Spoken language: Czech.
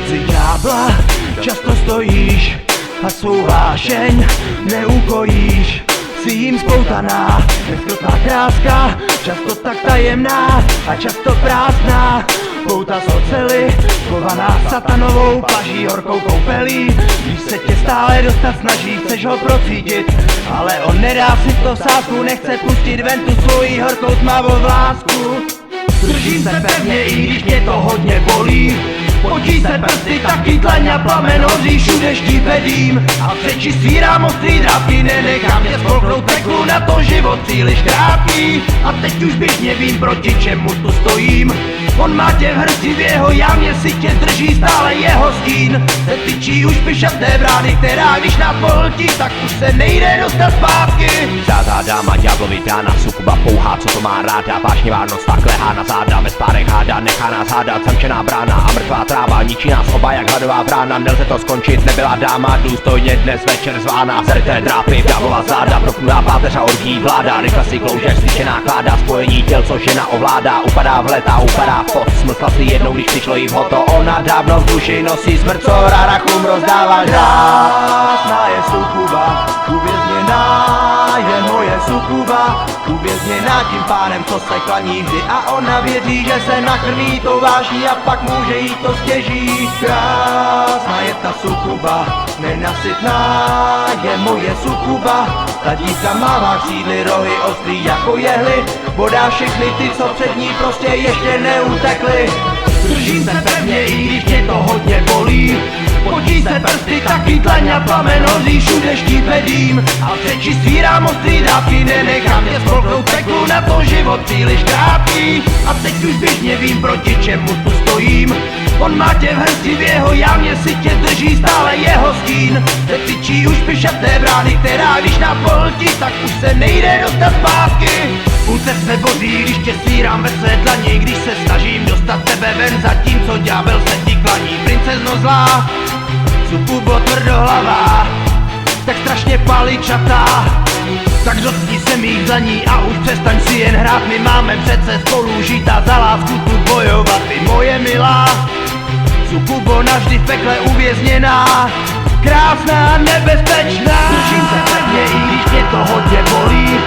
moci ďábla často stojíš a svou vášeň neukojíš. Si jim spoutaná, neskrotná kráska, často tak tajemná a často prázdná. Pouta z oceli, kovaná satanovou paží, horkou koupelí. Když se tě stále dostat snaží, chceš ho procítit, ale on nedá si to sásku, nechce pustit ven tu svoji horkou tmavou lásku. Držím se pevně, i když mě to hodně bolí. Potí se prsty, taky tlaň a plamen hoří, všude štípedím. A v řeči svírám ostrý drávky, nenechám tě spolknout peklu, na to život příliš krátký. A teď už běžně vím, proti čemu tu stojím. On má tě v hrsti, v jeho jámě si tě drží stále jeho stín. Se tyčí už pišaté brány, která když nás pohltí, tak už se nejde dostat zpátky. Zátá dáma, ďáblovi dána, sukuba pouhá, co to má ráda. Vášnivá noc tak lehá na záda, ve spárech hádá, nechá nás hádat. Zamčená brána a mrtvá tráva, ničí nás oba jak hladová vrána. Nelze to skončit, nebyla dáma, důstojně dnes večer zvána. Zrté drápy, ďáblova záda, proklulá páteř a orgí vláda. Rychle si kloužeš, styčená kláda, spojení těl, co žena ovládá. Upadá v leta, upadá pot, smlsla si jednou, když přišlo jí vhoto. Ona dávno v duši nosí smrt, co rarachům rozdává. Krásná je sukuba, uvězněná je moje sukuba. Uvězněná tím pánem, co se klaní vždy, a ona věří, že se nakrmí tou váží a pak může jí to stěží. Krásná je ta sukuba, nenasytná je moje sukuba. Ta dívka mává křídly, rohy ostrý jako jehly, bodá všechny ty, co před ní prostě ještě neutekly. Držím se pevně, i když mě to hodně bolí. Potí se prsty, taky tlaň a plamen hoří, všude štípedím. A v řeči svírám ostrý dávky, nenechám tě spolknout peklu, na to život příliš krátký. A teď už běžně vím, proti čemu tu stojím. On má tě v hrsti, v jeho jámě si tě drží stále jeho stín. Se tyčí už pišaté brány, která když nás pohltí, tak už se nejde dostat zpátky. Půlce se boří, když tě svírám ve své dlani, když se snažím dostat tebe ven, zatímco ďábel se ti klaní. Princezno zlá, sukubo tvrdohlavá, tak strašně paličatá. Tak dotkni se mých dlaní a už přestaň si jen hrát, my máme přece spolu žít a za lásku tu bojovat, ty moje milá. Sukubo navždy v pekle uvězněná, krásná, nebezpečná. Držím se pevně, i když mě to hodně bolí.